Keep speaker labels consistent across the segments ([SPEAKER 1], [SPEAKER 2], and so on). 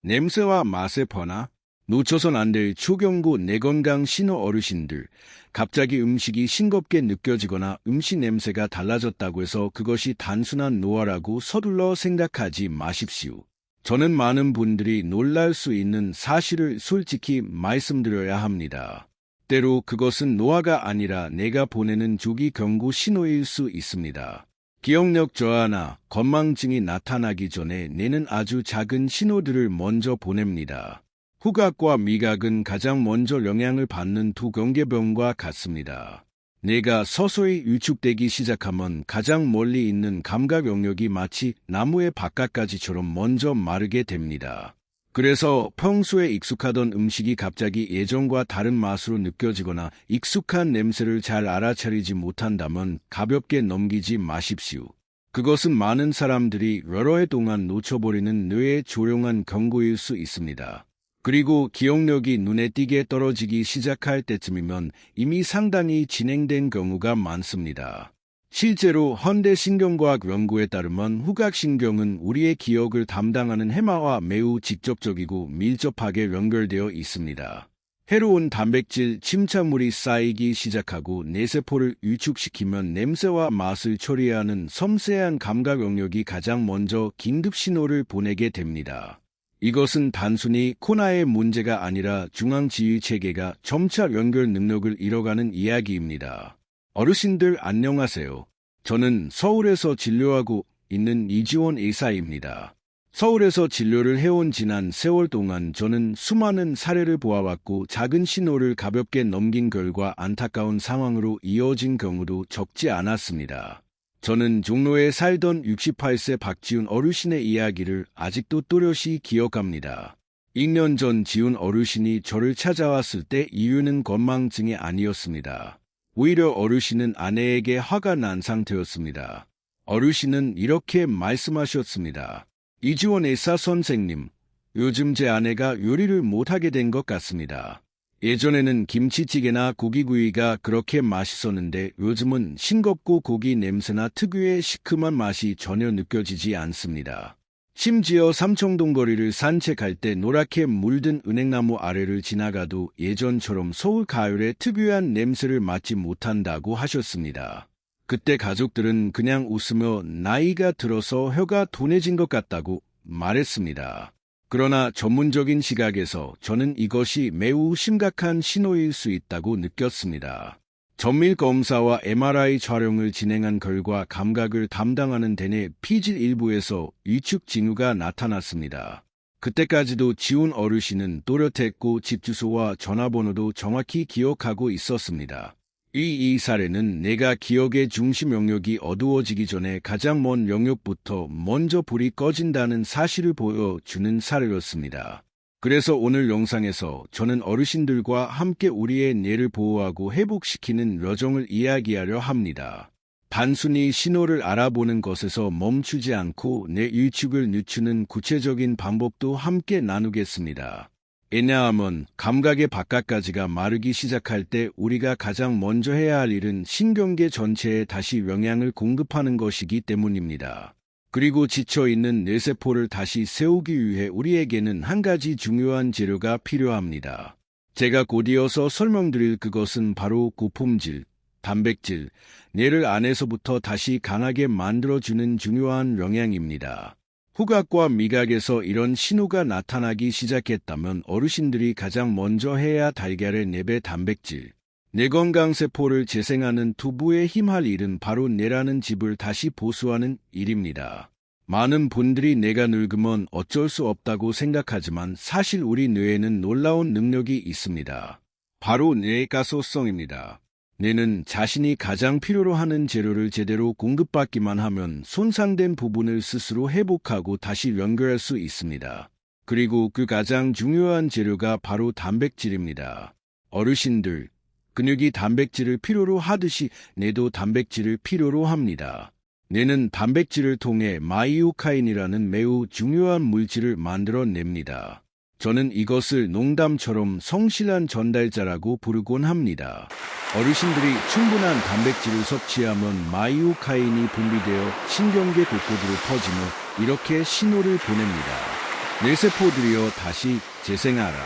[SPEAKER 1] 냄새와 맛의 변화, 놓쳐선 안 될 초경고 뇌건강 신호 어르신들, 갑자기 음식이 싱겁게 느껴지거나 음식 냄새가 달라졌다고 해서 그것이 단순한 노화라고 서둘러 생각하지 마십시오. 저는 많은 분들이 놀랄 수 있는 사실을 솔직히 말씀드려야 합니다. 때로 그것은 노화가 아니라 내가 보내는 조기 경고 신호일 수 있습니다. 기억력 저하나 건망증이 나타나기 전에 뇌는 아주 작은 신호들을 먼저 보냅니다. 후각과 미각은 가장 먼저 영향을 받는 두 경계병과 같습니다. 뇌가 서서히 위축되기 시작하면 가장 멀리 있는 감각 영역이 마치 나무의 바깥가지처럼 먼저 마르게 됩니다. 그래서 평소에 익숙하던 음식이 갑자기 예전과 다른 맛으로 느껴지거나 익숙한 냄새를 잘 알아차리지 못한다면 가볍게 넘기지 마십시오. 그것은 많은 사람들이 여러 해 동안 놓쳐버리는 뇌의 조용한 경고일 수 있습니다. 그리고 기억력이 눈에 띄게 떨어지기 시작할 때쯤이면 이미 상당히 진행된 경우가 많습니다. 실제로 현대 신경과학 연구에 따르면 후각신경은 우리의 기억을 담당하는 해마와 매우 직접적이고 밀접하게 연결되어 있습니다. 해로운 단백질 침착물이 쌓이기 시작하고 뇌세포를 위축시키면 냄새와 맛을 처리하는 섬세한 감각 영역이 가장 먼저 긴급 신호를 보내게 됩니다. 이것은 단순히 코나의 문제가 아니라 중앙지휘체계가 점차 연결 능력을 잃어가는 이야기입니다. 어르신들 안녕하세요. 저는 서울에서 진료하고 있는 이지원 의사입니다. 서울에서 진료를 해온 지난 세월 동안 저는 수많은 사례를 보아왔고 작은 신호를 가볍게 넘긴 결과 안타까운 상황으로 이어진 경우도 적지 않았습니다. 저는 종로에 살던 68세 박지훈 어르신의 이야기를 아직도 또렷이 기억합니다. 2년 전 지훈 어르신이 저를 찾아왔을 때 이유는 건망증이 아니었습니다. 오히려 어르신은 아내에게 화가 난 상태였습니다. 어르신은 이렇게 말씀하셨습니다. 이지원 의사 선생님, 요즘 제 아내가 요리를 못하게 된 것 같습니다. 예전에는 김치찌개나 고기구이가 그렇게 맛있었는데 요즘은 싱겁고 고기 냄새나 특유의 시큼한 맛이 전혀 느껴지지 않습니다. 심지어 삼청동 거리를 산책할 때 노랗게 물든 은행나무 아래를 지나가도 예전처럼 서울 가을의 특유한 냄새를 맡지 못한다고 하셨습니다. 그때 가족들은 그냥 웃으며 나이가 들어서 혀가 둔해진 것 같다고 말했습니다. 그러나 전문적인 시각에서 저는 이것이 매우 심각한 신호일 수 있다고 느꼈습니다. 정밀 검사와 MRI 촬영을 진행한 결과 감각을 담당하는 대뇌 피질 일부에서 위축 징후가 나타났습니다. 그때까지도 지훈 어르신은 또렷했고 집 주소와 전화번호도 정확히 기억하고 있었습니다. 이 사례는 내가 기억의 중심 영역이 어두워지기 전에 가장 먼 영역부터 먼저 불이 꺼진다는 사실을 보여주는 사례였습니다. 그래서 오늘 영상에서 저는 어르신들과 함께 우리의 뇌를 보호하고 회복시키는 여정을 이야기하려 합니다. 단순히 신호를 알아보는 것에서 멈추지 않고 뇌 위축을 늦추는 구체적인 방법도 함께 나누겠습니다. 왜냐하면 감각의 바깥까지가 마르기 시작할 때 우리가 가장 먼저 해야 할 일은 신경계 전체에 다시 영양을 공급하는 것이기 때문입니다. 그리고 지쳐있는 뇌세포를 다시 세우기 위해 우리에게는 한 가지 중요한 재료가 필요합니다. 제가 곧 이어서 설명드릴 그것은 바로 고품질, 단백질, 뇌를 안에서부터 다시 강하게 만들어주는 중요한 영양입니다. 후각과 미각에서 이런 신호가 나타나기 시작했다면 어르신들이 가장 먼저 해야 달걀의 4배 단백질, 뇌건강세포를 재생하는 두부에 힘할 일은 바로 뇌라는 집을 다시 보수하는 일입니다. 많은 분들이 뇌가 늙으면 어쩔 수 없다고 생각하지만 사실 우리 뇌에는 놀라운 능력이 있습니다. 바로 뇌 가소성입니다. 뇌는 자신이 가장 필요로 하는 재료를 제대로 공급받기만 하면 손상된 부분을 스스로 회복하고 다시 연결할 수 있습니다. 그리고 그 가장 중요한 재료가 바로 단백질입니다. 어르신들, 근육이 단백질을 필요로 하듯이 뇌도 단백질을 필요로 합니다. 뇌는 단백질을 통해 마이오카인이라는 매우 중요한 물질을 만들어냅니다. 저는 이것을 농담처럼 성실한 전달자라고 부르곤 합니다. 어르신들이 충분한 단백질을 섭취하면 마이오카인이 분비되어 신경계 곳곳으로 퍼지며 이렇게 신호를 보냅니다. 내 세포들이여 다시 재생하라.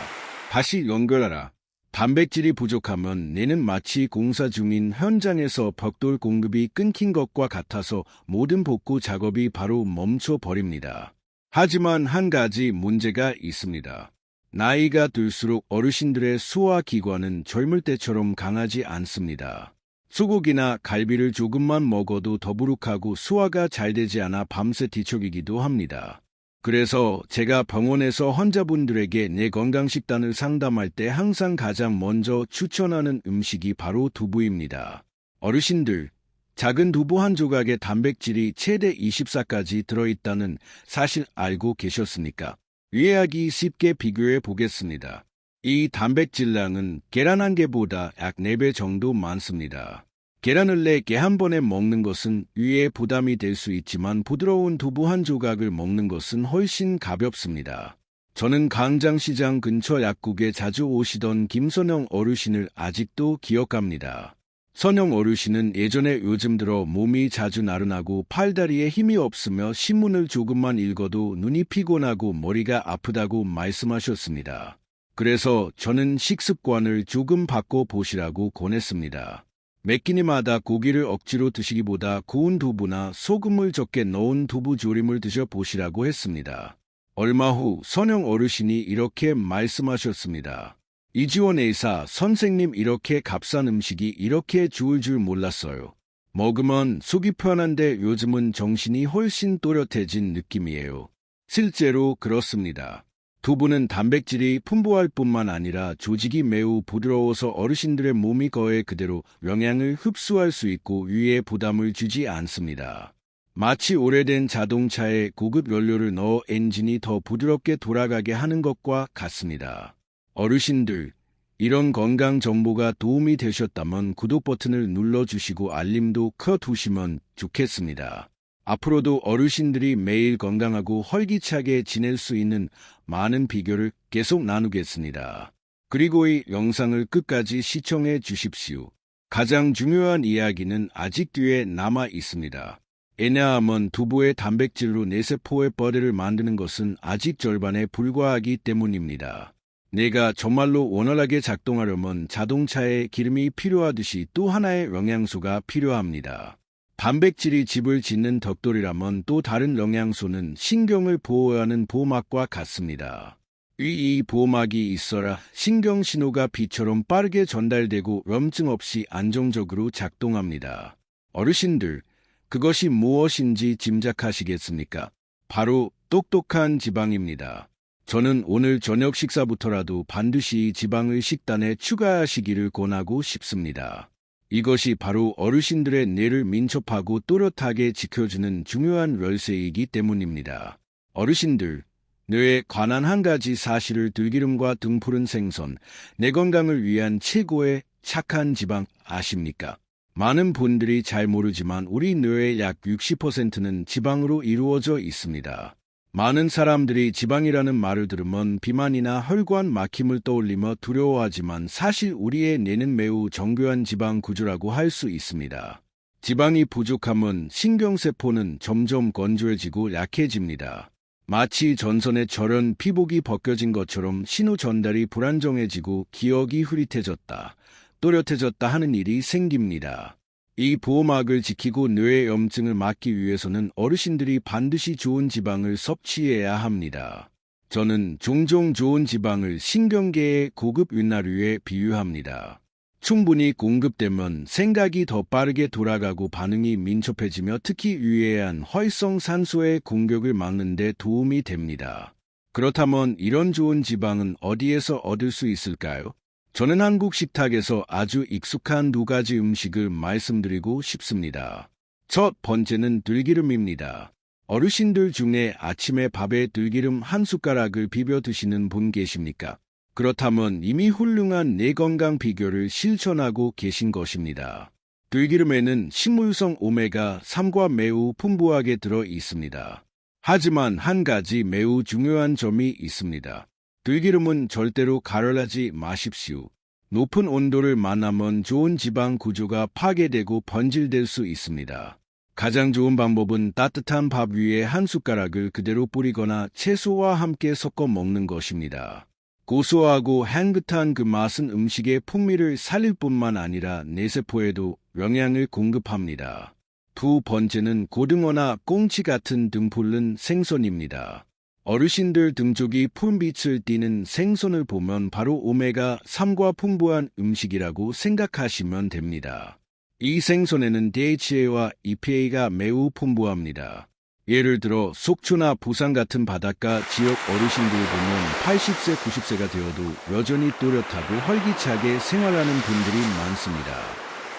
[SPEAKER 1] 다시 연결하라. 단백질이 부족하면 뇌는 마치 공사 중인 현장에서 벽돌 공급이 끊긴 것과 같아서 모든 복구 작업이 바로 멈춰버립니다. 하지만 한 가지 문제가 있습니다. 나이가 들수록 어르신들의 소화기관은 젊을 때처럼 강하지 않습니다. 소고기나 갈비를 조금만 먹어도 더부룩하고 소화가 잘 되지 않아 밤새 뒤척이기도 합니다. 그래서 제가 병원에서 환자분들에게 내 건강식단을 상담할 때 항상 가장 먼저 추천하는 음식이 바로 두부입니다. 어르신들, 작은 두부 한 조각에 단백질이 최대 24까지 들어있다는 사실 알고 계셨습니까? 이해하기 쉽게 비교해 보겠습니다. 이 단백질량은 계란 한 개보다 약 4배 정도 많습니다. 계란을 4개 한 번에 먹는 것은 위에 부담이 될 수 있지만 부드러운 두부 한 조각을 먹는 것은 훨씬 가볍습니다. 저는 광장시장 근처 약국에 자주 오시던 김선영 어르신을 아직도 기억합니다. 선영 어르신은 예전에 요즘 들어 몸이 자주 나른하고 팔다리에 힘이 없으며 신문을 조금만 읽어도 눈이 피곤하고 머리가 아프다고 말씀하셨습니다. 그래서 저는 식습관을 조금 바꿔보시라고 권했습니다. 매 끼니마다 고기를 억지로 드시기보다 구운 두부나 소금을 적게 넣은 두부 조림을 드셔보시라고 했습니다. 얼마 후 선영 어르신이 이렇게 말씀하셨습니다. 이지원 의사 선생님, 이렇게 값싼 음식이 이렇게 좋을 줄 몰랐어요. 먹으면 속이 편한데 요즘은 정신이 훨씬 또렷해진 느낌이에요. 실제로 그렇습니다. 두부는 단백질이 풍부할 뿐만 아니라 조직이 매우 부드러워서 어르신들의 몸이 거의 그대로 영양을 흡수할 수 있고 위에 부담을 주지 않습니다. 마치 오래된 자동차에 고급 연료를 넣어 엔진이 더 부드럽게 돌아가게 하는 것과 같습니다. 어르신들, 이런 건강 정보가 도움이 되셨다면 구독 버튼을 눌러주시고 알림도 켜두시면 좋겠습니다. 앞으로도 어르신들이 매일 건강하고 활기차게 지낼 수 있는 많은 비결을 계속 나누겠습니다. 그리고 이 영상을 끝까지 시청해 주십시오. 가장 중요한 이야기는 아직 뒤에 남아 있습니다. 왜냐하면 두부의 단백질로 뇌세포의 버들을 만드는 것은 아직 절반에 불과하기 때문입니다. 뇌가 정말로 원활하게 작동하려면 자동차에 기름이 필요하듯이 또 하나의 영양소가 필요합니다. 단백질이 집을 짓는 벽돌이라면 또 다른 영양소는 신경을 보호하는 보호막과 같습니다. 이 보호막이 있어야 신경 신호가 비처럼 빠르게 전달되고 염증 없이 안정적으로 작동합니다. 어르신들, 그것이 무엇인지 짐작하시겠습니까? 바로 똑똑한 지방입니다. 저는 오늘 저녁 식사부터라도 반드시 지방을 식단에 추가하시기를 권하고 싶습니다. 이것이 바로 어르신들의 뇌를 민첩하고 또렷하게 지켜주는 중요한 열쇠이기 때문입니다. 어르신들, 뇌에 관한 한 가지 사실을 들기름과 등푸른 생선, 뇌 건강을 위한 최고의 착한 지방 아십니까? 많은 분들이 잘 모르지만 우리 뇌의 약 60%는 지방으로 이루어져 있습니다. 많은 사람들이 지방이라는 말을 들으면 비만이나 혈관 막힘을 떠올리며 두려워하지만 사실 우리의 뇌는 매우 정교한 지방 구조라고 할 수 있습니다. 지방이 부족하면 신경세포는 점점 건조해지고 약해집니다. 마치 전선의 저런 피복이 벗겨진 것처럼 신호 전달이 불안정해지고 기억이 흐릿해졌다, 또렷해졌다 하는 일이 생깁니다. 이 보호막을 지키고 뇌의 염증을 막기 위해서는 어르신들이 반드시 좋은 지방을 섭취해야 합니다. 저는 종종 좋은 지방을 신경계의 고급 윤활유에 비유합니다. 충분히 공급되면 생각이 더 빠르게 돌아가고 반응이 민첩해지며 특히 유해한 활성산소의 공격을 막는 데 도움이 됩니다. 그렇다면 이런 좋은 지방은 어디에서 얻을 수 있을까요? 저는 한국 식탁에서 아주 익숙한 2가지 음식을 말씀드리고 싶습니다. 첫 번째는 들기름입니다. 어르신들 중에 아침에 밥에 들기름 한 숟가락을 비벼 드시는 분 계십니까? 그렇다면 이미 훌륭한 뇌 건강 비결을 실천하고 계신 것입니다. 들기름에는 식물성 오메가3가 매우 풍부하게 들어 있습니다. 하지만 한 가지 매우 중요한 점이 있습니다. 들기름은 절대로 가열하지 마십시오. 높은 온도를 만나면 좋은 지방 구조가 파괴되고 번질될 수 있습니다. 가장 좋은 방법은 따뜻한 밥 위에 한 숟가락을 그대로 뿌리거나 채소와 함께 섞어 먹는 것입니다. 고소하고 향긋한 그 맛은 음식의 풍미를 살릴 뿐만 아니라 뇌세포에도 영양을 공급합니다. 두 번째는 고등어나 꽁치 같은 등푸른 생선입니다. 어르신들 등쪽이 푸른빛을 띠는 생선을 보면 바로 오메가3과 풍부한 음식이라고 생각하시면 됩니다. 이 생선에는 DHA와 EPA가 매우 풍부합니다. 예를 들어 속초나 부산 같은 바닷가 지역 어르신들 보면 80세, 90세가 되어도 여전히 또렷하고 활기차게 생활하는 분들이 많습니다.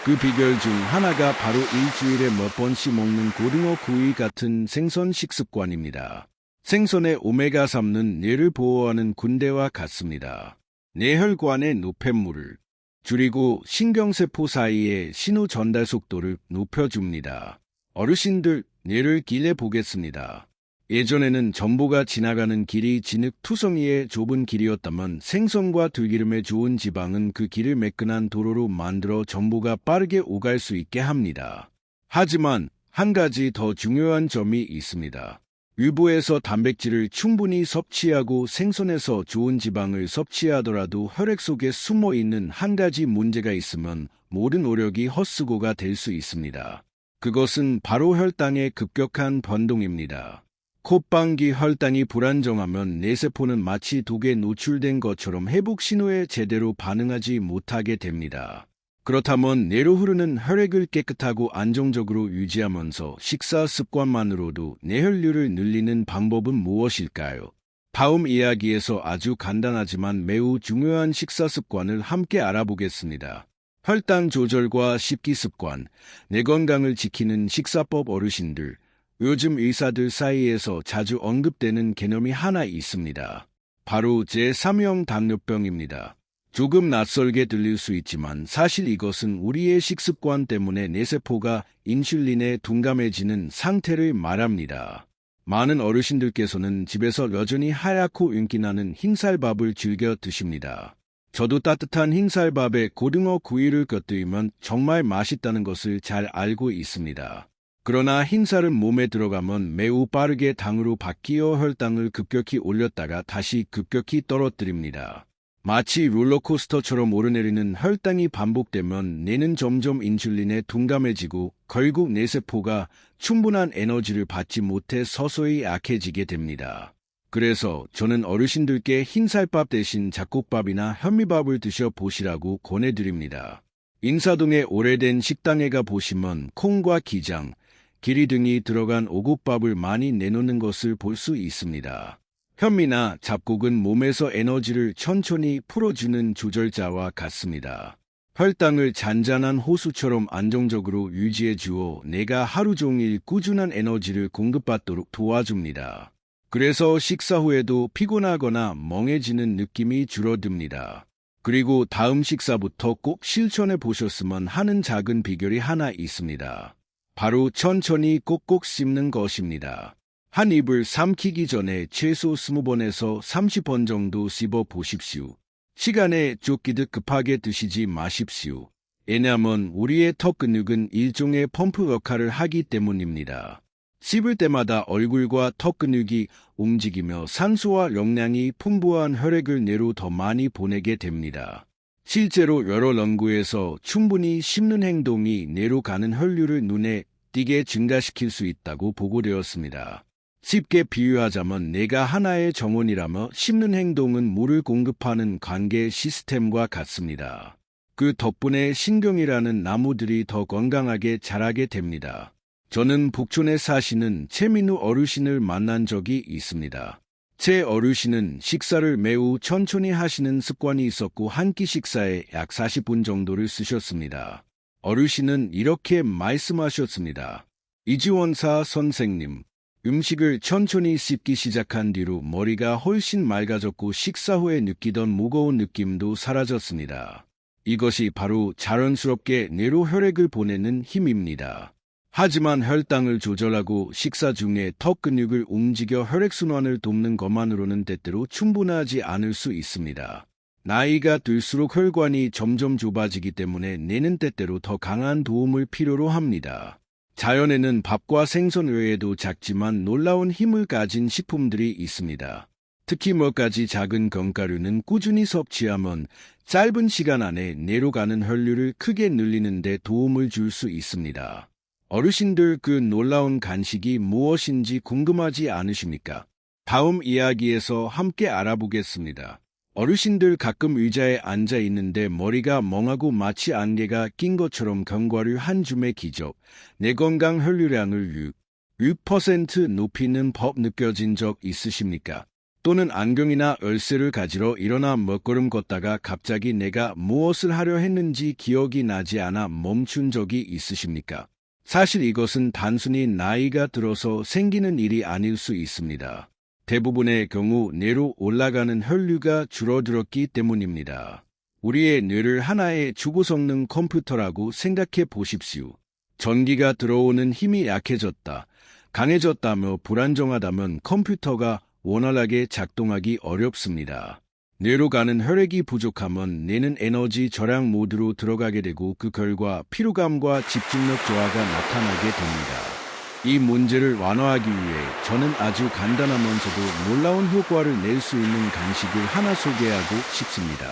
[SPEAKER 1] 그 비결 중 하나가 바로 일주일에 몇 번씩 먹는 고등어 구이 같은 생선 식습관입니다. 생선의 오메가3는 뇌를 보호하는 군대와 같습니다. 뇌혈관의 노폐물을 줄이고 신경세포 사이의 신호 전달 속도를 높여줍니다. 어르신들, 뇌를 길게 보겠습니다. 예전에는 전보가 지나가는 길이 진흙투성이의 좁은 길이었다면 생선과 들기름에 좋은 지방은 그 길을 매끈한 도로로 만들어 전보가 빠르게 오갈 수 있게 합니다. 하지만 한 가지 더 중요한 점이 있습니다. 유부에서 단백질을 충분히 섭취하고 생선에서 좋은 지방을 섭취하더라도 혈액 속에 숨어있는 한 가지 문제가 있으면 모든 노력이 헛수고가 될 수 있습니다. 그것은 바로 혈당의 급격한 변동입니다. 콧방귀 혈당이 불안정하면 뇌세포는 마치 독에 노출된 것처럼 회복 신호에 제대로 반응하지 못하게 됩니다. 그렇다면 뇌로 흐르는 혈액을 깨끗하고 안정적으로 유지하면서 식사 습관만으로도 뇌혈류를 늘리는 방법은 무엇일까요? 다음 이야기에서 아주 간단하지만 매우 중요한 식사 습관을 함께 알아보겠습니다. 혈당 조절과 식기 습관, 뇌 건강을 지키는 식사법 어르신들, 요즘 의사들 사이에서 자주 언급되는 개념이 하나 있습니다. 바로 제3형 당뇨병입니다. 조금 낯설게 들릴 수 있지만 사실 이것은 우리의 식습관 때문에 뇌세포가 인슐린에 둔감해지는 상태를 말합니다. 많은 어르신들께서는 집에서 여전히 하얗고 윤기나는 흰쌀밥을 즐겨 드십니다. 저도 따뜻한 흰쌀밥에 고등어 구이를 곁들이면 정말 맛있다는 것을 잘 알고 있습니다. 그러나 흰쌀은 몸에 들어가면 매우 빠르게 당으로 바뀌어 혈당을 급격히 올렸다가 다시 급격히 떨어뜨립니다. 마치 롤러코스터처럼 오르내리는 혈당이 반복되면 뇌는 점점 인슐린에 둔감해지고 결국 뇌세포가 충분한 에너지를 받지 못해 서서히 약해지게 됩니다. 그래서 저는 어르신들께 흰쌀밥 대신 잡곡밥이나 현미밥을 드셔보시라고 권해드립니다. 인사동의 오래된 식당에 가보시면 콩과 기장, 기리 등이 들어간 오곡밥을 많이 내놓는 것을 볼 수 있습니다. 현미나 잡곡은 몸에서 에너지를 천천히 풀어주는 조절자와 같습니다. 혈당을 잔잔한 호수처럼 안정적으로 유지해 주어 뇌가 하루 종일 꾸준한 에너지를 공급받도록 도와줍니다. 그래서 식사 후에도 피곤하거나 멍해지는 느낌이 줄어듭니다. 그리고 다음 식사부터 꼭 실천해 보셨으면 하는 작은 비결이 하나 있습니다. 바로 천천히 꼭꼭 씹는 것입니다. 한 입을 삼키기 전에 최소 20번에서 30번 정도 씹어 보십시오. 시간에 쫓기듯 급하게 드시지 마십시오. 왜냐하면 우리의 턱 근육은 일종의 펌프 역할을 하기 때문입니다. 씹을 때마다 얼굴과 턱 근육이 움직이며 산소와 영양이 풍부한 혈액을 뇌로 더 많이 보내게 됩니다. 실제로 여러 연구에서 충분히 씹는 행동이 뇌로 가는 혈류를 눈에 띄게 증가시킬 수 있다고 보고되었습니다. 쉽게 비유하자면 뇌가 하나의 정원이라며 씹는 행동은 물을 공급하는 관계 시스템과 같습니다. 그 덕분에 신경이라는 나무들이 더 건강하게 자라게 됩니다. 저는 북촌에 사시는 최민우 어르신을 만난 적이 있습니다. 최 어르신은 식사를 매우 천천히 하시는 습관이 있었고 한 끼 식사에 약 40분 정도를 쓰셨습니다. 어르신은 이렇게 말씀하셨습니다. 이지원사 선생님, 음식을 천천히 씹기 시작한 뒤로 머리가 훨씬 맑아졌고 식사 후에 느끼던 무거운 느낌도 사라졌습니다. 이것이 바로 자연스럽게 뇌로 혈액을 보내는 힘입니다. 하지만 혈당을 조절하고 식사 중에 턱 근육을 움직여 혈액순환을 돕는 것만으로는 때때로 충분하지 않을 수 있습니다. 나이가 들수록 혈관이 점점 좁아지기 때문에 뇌는 때때로 더 강한 도움을 필요로 합니다. 자연에는 밥과 생선 외에도 작지만 놀라운 힘을 가진 식품들이 있습니다. 특히 몇 가지 작은 견과류는 꾸준히 섭취하면 짧은 시간 안에 뇌로 가는 혈류를 크게 늘리는 데 도움을 줄 수 있습니다. 어르신들, 그 놀라운 간식이 무엇인지 궁금하지 않으십니까? 다음 이야기에서 함께 알아보겠습니다. 어르신들, 가끔 의자에 앉아 있는데 머리가 멍하고 마치 안개가 낀 것처럼 견과류 한 줌의 기적, 내 건강 혈류량을 6% 높이는 법 느껴진 적 있으십니까? 또는 안경이나 열쇠를 가지러 일어나 몇 걸음 걷다가 갑자기 내가 무엇을 하려 했는지 기억이 나지 않아 멈춘 적이 있으십니까? 사실 이것은 단순히 나이가 들어서 생기는 일이 아닐 수 있습니다. 대부분의 경우 뇌로 올라가는 혈류가 줄어들었기 때문입니다. 우리의 뇌를 하나의 주고성능 컴퓨터라고 생각해 보십시오. 전기가 들어오는 힘이 약해졌다, 강해졌다며 불안정하다면 컴퓨터가 원활하게 작동하기 어렵습니다. 뇌로 가는 혈액이 부족하면 뇌는 에너지 절약 모드로 들어가게 되고 그 결과 피로감과 집중력 저하가 나타나게 됩니다. 이 문제를 완화하기 위해 저는 아주 간단하면서도 놀라운 효과를 낼 수 있는 간식을 하나 소개하고 싶습니다.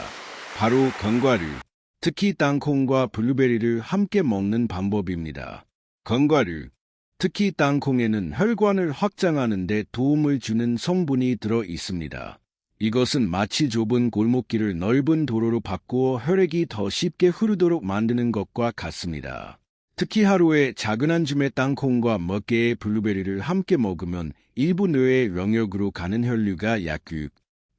[SPEAKER 1] 바로 견과류, 특히 땅콩과 블루베리를 함께 먹는 방법입니다. 견과류, 특히 땅콩에는 혈관을 확장하는 데 도움을 주는 성분이 들어 있습니다. 이것은 마치 좁은 골목길을 넓은 도로로 바꾸어 혈액이 더 쉽게 흐르도록 만드는 것과 같습니다. 특히 하루에 작은 한 줌의 땅콩과 몇 개의 블루베리를 함께 먹으면 일부 뇌의 영역으로 가는 혈류가 약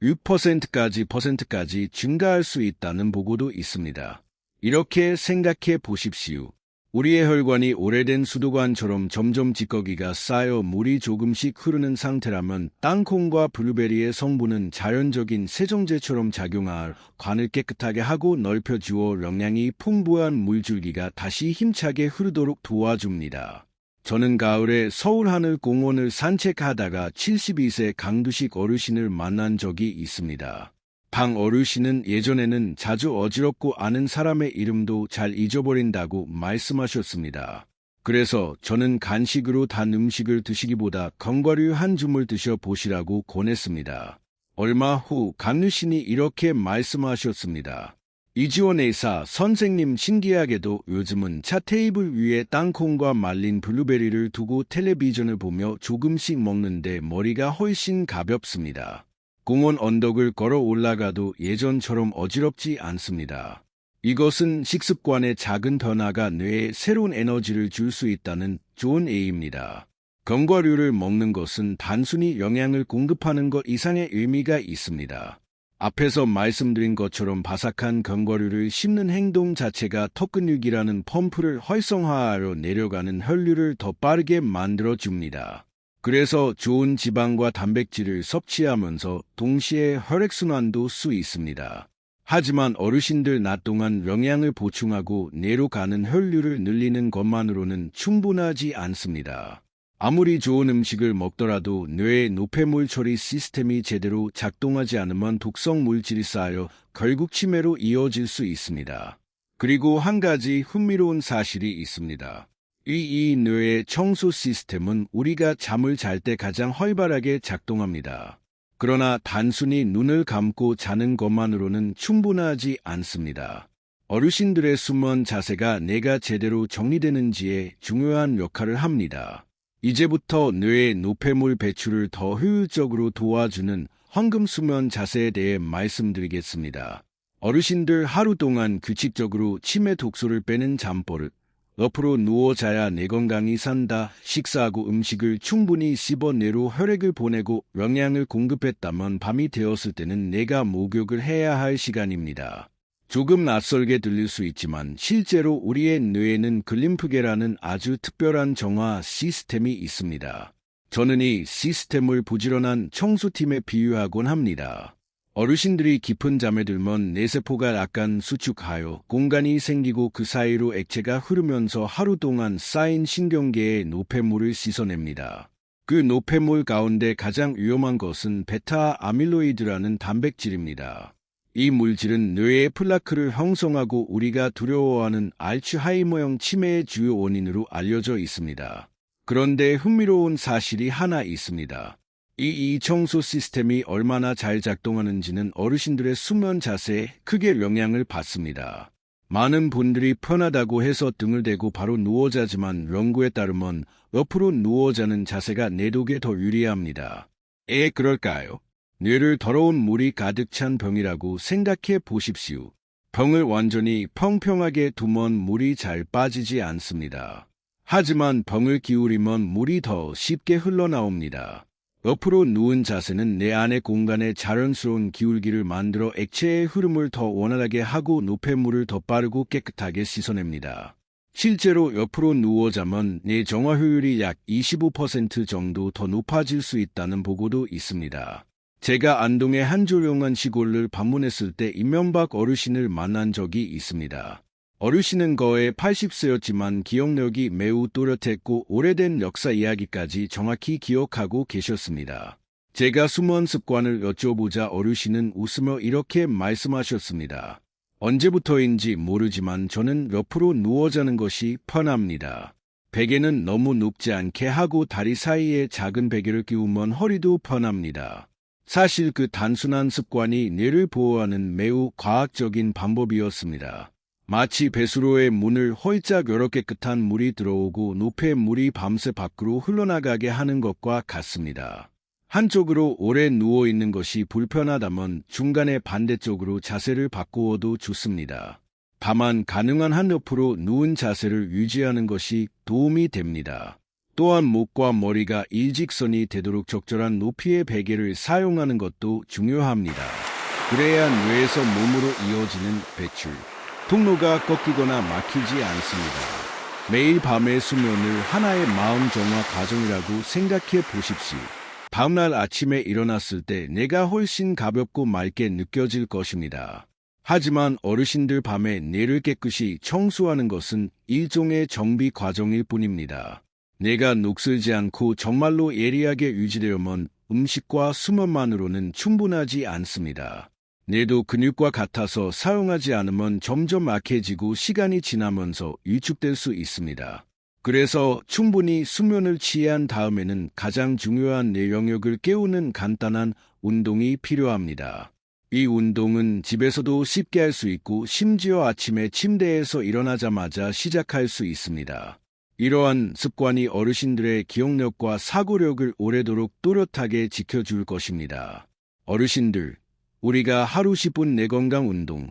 [SPEAKER 1] 6%까지 증가할 수 있다는 보고도 있습니다. 이렇게 생각해 보십시오. 우리의 혈관이 오래된 수도관처럼 점점 찌꺼기가 쌓여 물이 조금씩 흐르는 상태라면 땅콩과 블루베리의 성분은 자연적인 세정제처럼 작용할 관을 깨끗하게 하고 넓혀주어 영양이 풍부한 물줄기가 다시 힘차게 흐르도록 도와줍니다. 저는 가을에 서울 하늘공원을 산책하다가 72세 강두식 어르신을 만난 적이 있습니다. 방 어르신은 예전에는 자주 어지럽고 아는 사람의 이름도 잘 잊어버린다고 말씀하셨습니다. 그래서 저는 간식으로 단 음식을 드시기보다 견과류 한 줌을 드셔보시라고 권했습니다. 얼마 후 강르신이 이렇게 말씀하셨습니다. 이지원 의사 선생님, 신기하게도 요즘은 차 테이블 위에 땅콩과 말린 블루베리를 두고 텔레비전을 보며 조금씩 먹는데 머리가 훨씬 가볍습니다. 공원 언덕을 걸어 올라가도 예전처럼 어지럽지 않습니다. 이것은 식습관의 작은 변화가 뇌에 새로운 에너지를 줄 수 있다는 좋은 예입니다. 견과류를 먹는 것은 단순히 영양을 공급하는 것 이상의 의미가 있습니다. 앞에서 말씀드린 것처럼 바삭한 견과류를 씹는 행동 자체가 턱근육이라는 펌프를 활성화하여 내려가는 혈류를 더 빠르게 만들어줍니다. 그래서 좋은 지방과 단백질을 섭취하면서 동시에 혈액순환도 수 있습니다. 하지만 어르신들 낮 동안 영양을 보충하고 뇌로 가는 혈류를 늘리는 것만으로는 충분하지 않습니다. 아무리 좋은 음식을 먹더라도 뇌의 노폐물 처리 시스템이 제대로 작동하지 않으면 독성 물질이 쌓여 결국 치매로 이어질 수 있습니다. 그리고 한 가지 흥미로운 사실이 있습니다. 이 뇌의 청소 시스템은 우리가 잠을 잘 때 가장 활발하게 작동합니다. 그러나 단순히 눈을 감고 자는 것만으로는 충분하지 않습니다. 어르신들의 숨은 자세가 뇌가 제대로 정리되는지에 중요한 역할을 합니다. 이제부터 뇌의 노폐물 배출을 더 효율적으로 도와주는 황금수면 자세에 대해 말씀드리겠습니다. 어르신들 하루 동안 규칙적으로 치매 독소를 빼는 잠버릇, 옆으로 누워 자야 내 건강이 산다, 식사하고 음식을 충분히 씹어 뇌로 혈액을 보내고 영양을 공급했다면 밤이 되었을 때는 내가 목욕을 해야 할 시간입니다. 조금 낯설게 들릴 수 있지만 실제로 우리의 뇌에는 글림프계라는 아주 특별한 정화 시스템이 있습니다. 저는 이 시스템을 부지런한 청소팀에 비유하곤 합니다. 어르신들이 깊은 잠에 들면 뇌세포가 약간 수축하여 공간이 생기고 그 사이로 액체가 흐르면서 하루 동안 쌓인 신경계의 노폐물을 씻어냅니다. 그 노폐물 가운데 가장 위험한 것은 베타 아밀로이드라는 단백질입니다. 이 물질은 뇌의 플라크를 형성하고 우리가 두려워하는 알츠하이머형 치매의 주요 원인으로 알려져 있습니다. 그런데 흥미로운 사실이 하나 있습니다. 이 청소 시스템이 얼마나 잘 작동하는지는 어르신들의 수면 자세에 크게 영향을 받습니다. 많은 분들이 편하다고 해서 등을 대고 바로 누워 자지만 연구에 따르면 옆으로 누워 자는 자세가 뇌독에 더 유리합니다. 그럴까요? 뇌를 더러운 물이 가득 찬 병이라고 생각해 보십시오. 병을 완전히 평평하게 두면 물이 잘 빠지지 않습니다. 하지만 병을 기울이면 물이 더 쉽게 흘러나옵니다. 옆으로 누운 자세는 내 안의 공간에 자연스러운 기울기를 만들어 액체의 흐름을 더 원활하게 하고 노폐물을 더 빠르고 깨끗하게 씻어냅니다. 실제로 옆으로 누워 자면 뇌 정화 효율이 약 25% 정도 더 높아질 수 있다는 보고도 있습니다. 제가 안동의 한 조용한 시골을 방문했을 때 임명박 어르신을 만난 적이 있습니다. 어르신은 거의 80세였지만 기억력이 매우 또렷했고 오래된 역사 이야기까지 정확히 기억하고 계셨습니다. 제가 수면 습관을 여쭤보자 어르신은 웃으며 이렇게 말씀하셨습니다. 언제부터인지 모르지만 저는 옆으로 누워 자는 것이 편합니다. 베개는 너무 높지 않게 하고 다리 사이에 작은 베개를 끼우면 허리도 편합니다. 사실 그 단순한 습관이 뇌를 보호하는 매우 과학적인 방법이었습니다. 마치 배수로의 문을 활짝 열어 깨끗한 물이 들어오고 노폐물이 밤새 밖으로 흘러나가게 하는 것과 같습니다. 한쪽으로 오래 누워있는 것이 불편하다면 중간에 반대쪽으로 자세를 바꾸어도 좋습니다. 다만 가능한 한 옆으로 누운 자세를 유지하는 것이 도움이 됩니다. 또한 목과 머리가 일직선이 되도록 적절한 높이의 베개를 사용하는 것도 중요합니다. 그래야 뇌에서 몸으로 이어지는 배출, 통로가 꺾이거나 막히지 않습니다. 매일 밤의 수면을 하나의 마음 정화 과정이라고 생각해 보십시오. 다음날 아침에 일어났을 때 내가 훨씬 가볍고 맑게 느껴질 것입니다. 하지만 어르신들 밤에 뇌를 깨끗이 청소하는 것은 일종의 정비 과정일 뿐입니다. 뇌가 녹슬지 않고 정말로 예리하게 유지되려면 음식과 수면만으로는 충분하지 않습니다. 뇌도 근육과 같아서 사용하지 않으면 점점 약해지고 시간이 지나면서 위축될 수 있습니다. 그래서 충분히 수면을 취한 다음에는 가장 중요한 뇌 영역을 깨우는 간단한 운동이 필요합니다. 이 운동은 집에서도 쉽게 할 수 있고 심지어 아침에 침대에서 일어나자마자 시작할 수 있습니다. 이러한 습관이 어르신들의 기억력과 사고력을 오래도록 또렷하게 지켜줄 것입니다. 어르신들, 우리가 하루 10분 뇌건강 운동,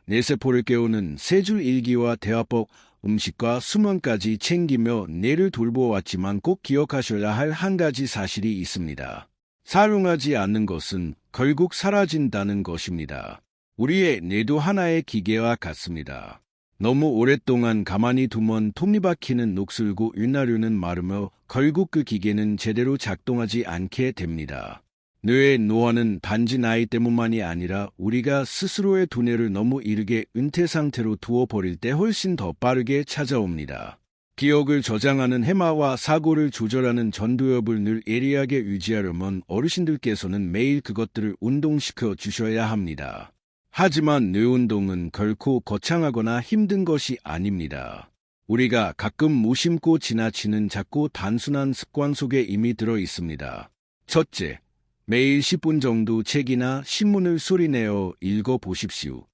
[SPEAKER 1] 뇌세포를 깨우는 세 줄 일기와 대화법, 음식과 수면까지 챙기며 뇌를 돌보았지만 꼭 기억하셔야 할 한 가지 사실이 있습니다. 사용하지 않는 것은 결국 사라진다는 것입니다. 우리의 뇌도 하나의 기계와 같습니다. 너무 오랫동안 가만히 두면 톱니바퀴는 녹슬고 윷나류는 마르며 결국 그 기계는 제대로 작동하지 않게 됩니다. 뇌의 노화는 단지 나이 때문만이 아니라 우리가 스스로의 두뇌를 너무 이르게 은퇴 상태로 두어버릴 때 훨씬 더 빠르게 찾아옵니다. 기억을 저장하는 해마와 사고를 조절하는 전두엽을 늘 예리하게 유지하려면 어르신들께서는 매일 그것들을 운동시켜 주셔야 합니다. 하지만 뇌운동은 결코 거창하거나 힘든 것이 아닙니다. 우리가 가끔 무심코 지나치는 작고 단순한 습관 속에 이미 들어 있습니다. 첫째, 매일 10분 정도 책이나 신문을 소리내어 읽어보십시오.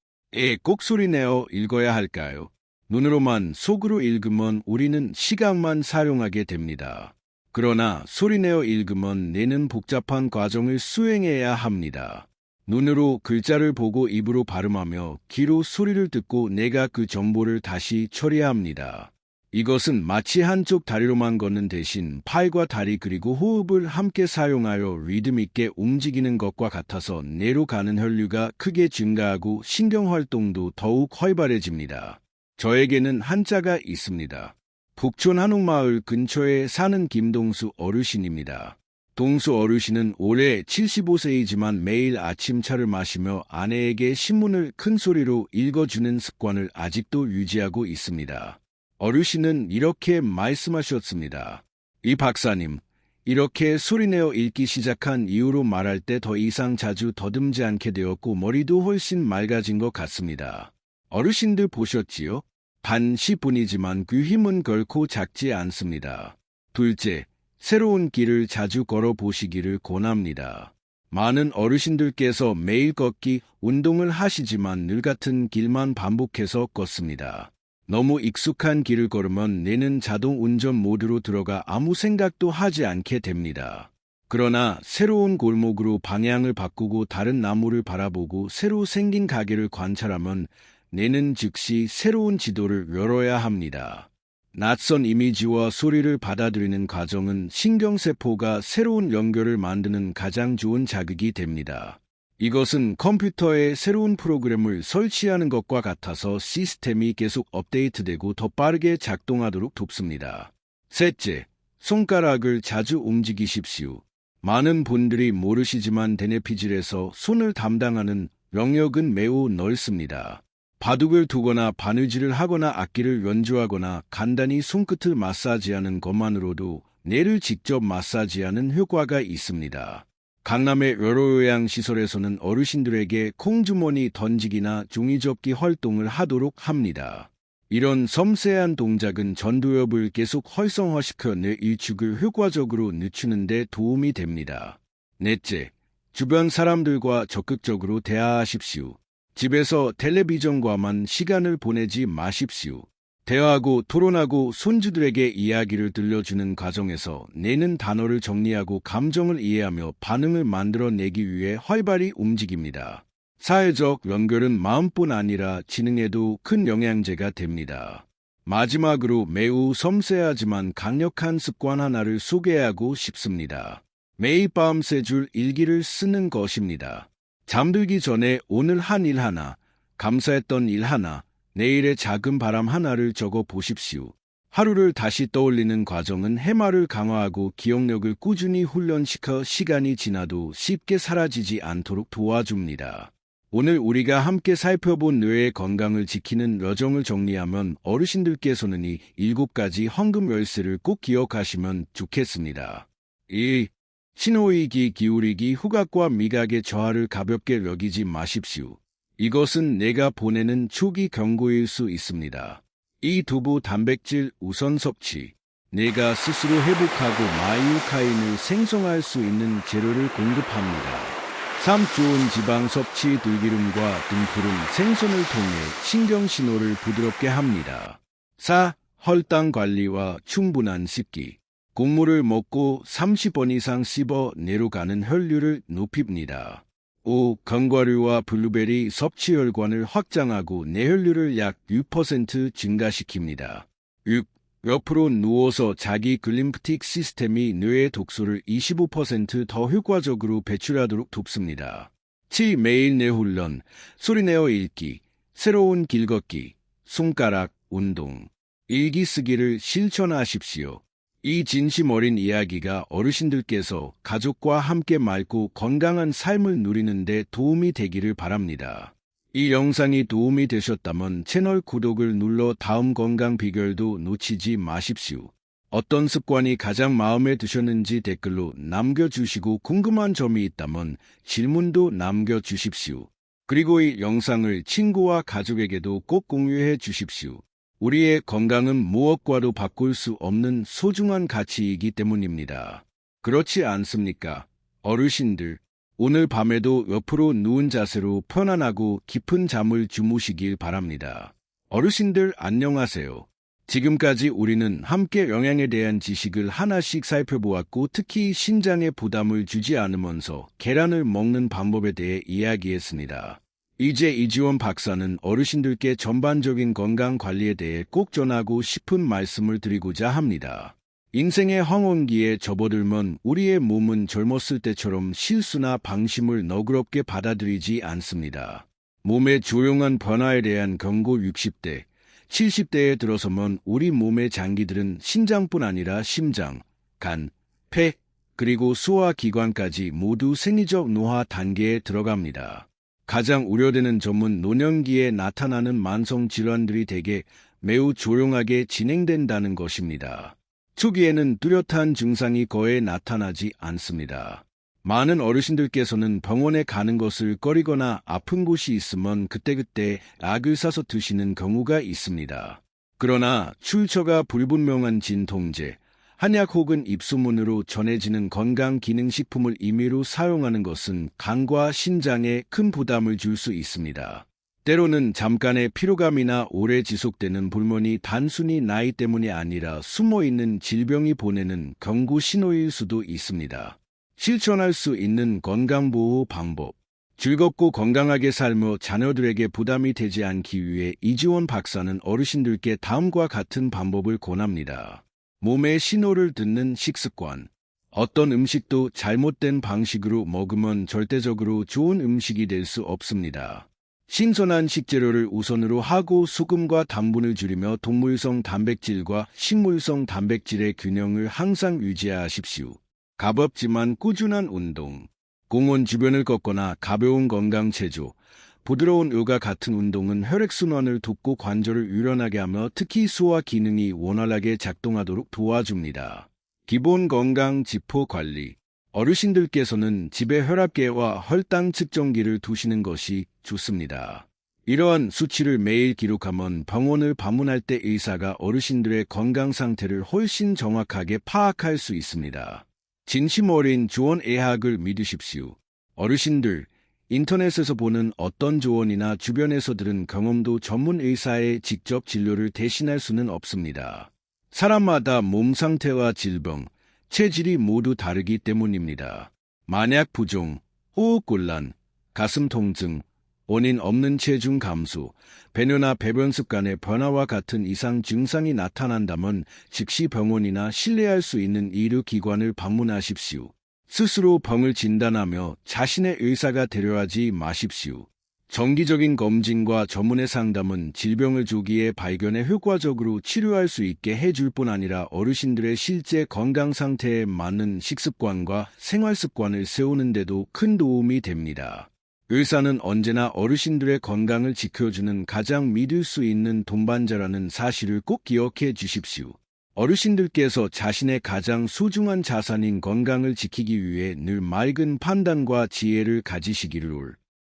[SPEAKER 1] 꼭 소리내어 읽어야 할까요? 눈으로만 속으로 읽으면 우리는 시각만 사용하게 됩니다. 그러나 소리내어 읽으면 뇌는 복잡한 과정을 수행해야 합니다. 눈으로 글자를 보고 입으로 발음하며 귀로 소리를 듣고 뇌가 그 정보를 다시 처리합니다. 이것은 마치 한쪽 다리로만 걷는 대신 팔과 다리 그리고 호흡을 함께 사용하여 리듬 있게 움직이는 것과 같아서 뇌로 가는 혈류가 크게 증가하고 신경활동도 더욱 활발해집니다. 저에게는 한자가 있습니다. 북촌 한옥마을 근처에 사는 김동수 어르신입니다. 동수 어르신은 올해 75세이지만 매일 아침차를 마시며 아내에게 신문을 큰 소리로 읽어주는 습관을 아직도 유지하고 있습니다. 어르신은 이렇게 말씀하셨습니다. 이 박사님, 이렇게 소리내어 읽기 시작한 이후로 말할 때 더 이상 자주 더듬지 않게 되었고 머리도 훨씬 맑아진 것 같습니다. 어르신들 보셨지요? 단 10분이지만 그 힘은 결코 작지 않습니다. 둘째, 새로운 길을 자주 걸어보시기를 권합니다. 많은 어르신들께서 매일 걷기, 운동을 하시지만 늘 같은 길만 반복해서 걷습니다. 너무 익숙한 길을 걸으면 뇌는 자동 운전 모드로 들어가 아무 생각도 하지 않게 됩니다. 그러나 새로운 골목으로 방향을 바꾸고 다른 나무를 바라보고 새로 생긴 가게를 관찰하면 뇌는 즉시 새로운 지도를 열어야 합니다. 낯선 이미지와 소리를 받아들이는 과정은 신경세포가 새로운 연결을 만드는 가장 좋은 자극이 됩니다. 이것은 컴퓨터에 새로운 프로그램을 설치하는 것과 같아서 시스템이 계속 업데이트되고 더 빠르게 작동하도록 돕습니다. 셋째, 손가락을 자주 움직이십시오. 많은 분들이 모르시지만 대뇌피질에서 손을 담당하는 영역은 매우 넓습니다. 바둑을 두거나 바느질을 하거나 악기를 연주하거나 간단히 손끝을 마사지하는 것만으로도 뇌를 직접 마사지하는 효과가 있습니다. 강남의 여러 요양시설에서는 어르신들에게 콩주머니 던지기나 종이접기 활동을 하도록 합니다. 이런 섬세한 동작은 전두엽을 계속 활성화시켜 뇌 일축을 효과적으로 늦추는 데 도움이 됩니다. 넷째, 주변 사람들과 적극적으로 대화하십시오. 집에서 텔레비전과만 시간을 보내지 마십시오. 대화하고 토론하고 손주들에게 이야기를 들려주는 과정에서 뇌는 단어를 정리하고 감정을 이해하며 반응을 만들어내기 위해 활발히 움직입니다. 사회적 연결은 마음뿐 아니라 지능에도 큰 영향제가 됩니다. 마지막으로 매우 섬세하지만 강력한 습관 하나를 소개하고 싶습니다. 매일 밤 3줄 일기를 쓰는 것입니다. 잠들기 전에 오늘 한 일 하나, 감사했던 일 하나, 내일의 작은 바람 하나를 적어 보십시오. 하루를 다시 떠올리는 과정은 해마를 강화하고 기억력을 꾸준히 훈련시켜 시간이 지나도 쉽게 사라지지 않도록 도와줍니다. 오늘 우리가 함께 살펴본 뇌의 건강을 지키는 여정을 정리하면 어르신들께서는 이 7가지 황금 열쇠를 꼭 기억하시면 좋겠습니다. 1. 신호이기 기울이기 후각과 미각의 저하를 가볍게 여기지 마십시오. 이것은 뇌가 보내는 초기 경고일 수 있습니다. 2. 두부 단백질 우선 섭취. 뇌가 스스로 회복하고 마이오카인을 생성할 수 있는 재료를 공급합니다. 3. 좋은 지방 섭취 들기름과 등푸른 생선을 통해 신경신호를 부드럽게 합니다. 4. 혈당 관리와 충분한 습기. 곡물을 먹고 30번 이상 씹어 뇌로 가는 혈류를 높입니다. 5. 견과류와 블루베리 섭취 혈관을 확장하고 뇌혈류를 약 6% 증가시킵니다. 6. 옆으로 누워서 자기 글림프틱 시스템이 뇌의 독소를 25% 더 효과적으로 배출하도록 돕습니다. 7. 매일 뇌훈련, 소리내어 읽기, 새로운 길 걷기, 손가락 운동, 일기 쓰기를 실천하십시오. 이 진심 어린 이야기가 어르신들께서 가족과 함께 맑고 건강한 삶을 누리는 데 도움이 되기를 바랍니다. 이 영상이 도움이 되셨다면 채널 구독을 눌러 다음 건강 비결도 놓치지 마십시오. 어떤 습관이 가장 마음에 드셨는지 댓글로 남겨주시고 궁금한 점이 있다면 질문도 남겨주십시오. 그리고 이 영상을 친구와 가족에게도 꼭 공유해 주십시오. 우리의 건강은 무엇과도 바꿀 수 없는 소중한 가치이기 때문입니다. 그렇지 않습니까? 어르신들, 오늘 밤에도 옆으로 누운 자세로 편안하고 깊은 잠을 주무시길 바랍니다. 어르신들 안녕하세요. 지금까지 우리는 함께 영양에 대한 지식을 하나씩 살펴보았고 특히 신장에 부담을 주지 않으면서 계란을 먹는 방법에 대해 이야기했습니다. 이제 이지원 박사는 어르신들께 전반적인 건강 관리에 대해 꼭 전하고 싶은 말씀을 드리고자 합니다. 인생의 황혼기에 접어들면 우리의 몸은 젊었을 때처럼 실수나 방심을 너그럽게 받아들이지 않습니다. 몸의 조용한 변화에 대한 경고 60대, 70대에 들어서면 우리 몸의 장기들은 신장뿐 아니라 심장, 간, 폐, 그리고 소화기관까지 모두 생리적 노화 단계에 들어갑니다. 가장 우려되는 점은 노년기에 나타나는 만성 질환들이 대개 매우 조용하게 진행된다는 것입니다. 초기에는 뚜렷한 증상이 거의 나타나지 않습니다. 많은 어르신들께서는 병원에 가는 것을 꺼리거나 아픈 곳이 있으면 그때그때 약을 사서 드시는 경우가 있습니다. 그러나 출처가 불분명한 진통제, 한약 혹은 입소문으로 전해지는 건강기능식품을 임의로 사용하는 것은 간과 신장에 큰 부담을 줄 수 있습니다. 때로는 잠깐의 피로감이나 오래 지속되는 불면이 단순히 나이 때문이 아니라 숨어있는 질병이 보내는 경고 신호일 수도 있습니다. 실천할 수 있는 건강보호 방법. 즐겁고 건강하게 살며 자녀들에게 부담이 되지 않기 위해 이지원 박사는 어르신들께 다음과 같은 방법을 권합니다. 몸의 신호를 듣는 식습관. 어떤 음식도 잘못된 방식으로 먹으면 절대적으로 좋은 음식이 될 수 없습니다. 신선한 식재료를 우선으로 하고 소금과 당분을 줄이며 동물성 단백질과 식물성 단백질의 균형을 항상 유지하십시오. 가볍지만 꾸준한 운동, 공원 주변을 걷거나 가벼운 건강 체조, 부드러운 요가 같은 운동은 혈액순환을 돕고 관절을 유연하게 하며 특히 소화 기능이 원활하게 작동하도록 도와줍니다. 기본 건강 지표 관리. 어르신들께서는 집에 혈압계와 혈당 측정기를 두시는 것이 좋습니다. 이러한 수치를 매일 기록하면 병원을 방문할 때 의사가 어르신들의 건강 상태를 훨씬 정확하게 파악할 수 있습니다. 진심 어린 조언의학을 믿으십시오. 어르신들, 인터넷에서 보는 어떤 조언이나 주변에서 들은 경험도 전문 의사의 직접 진료를 대신할 수는 없습니다. 사람마다 몸 상태와 질병, 체질이 모두 다르기 때문입니다. 만약 부종, 호흡곤란, 가슴 통증, 원인 없는 체중 감소, 배뇨나 배변 습관의 변화와 같은 이상 증상이 나타난다면 즉시 병원이나 신뢰할 수 있는 의료기관을 방문하십시오. 스스로 병을 진단하며 자신의 의사가 되려 하지 마십시오. 정기적인 검진과 전문의 상담은 질병을 조기에 발견해 효과적으로 치료할 수 있게 해줄 뿐 아니라 어르신들의 실제 건강 상태에 맞는 식습관과 생활습관을 세우는 데도 큰 도움이 됩니다. 의사는 언제나 어르신들의 건강을 지켜주는 가장 믿을 수 있는 동반자라는 사실을 꼭 기억해 주십시오. 어르신들께서 자신의 가장 소중한 자산인 건강을 지키기 위해 늘 맑은 판단과 지혜를 가지시기를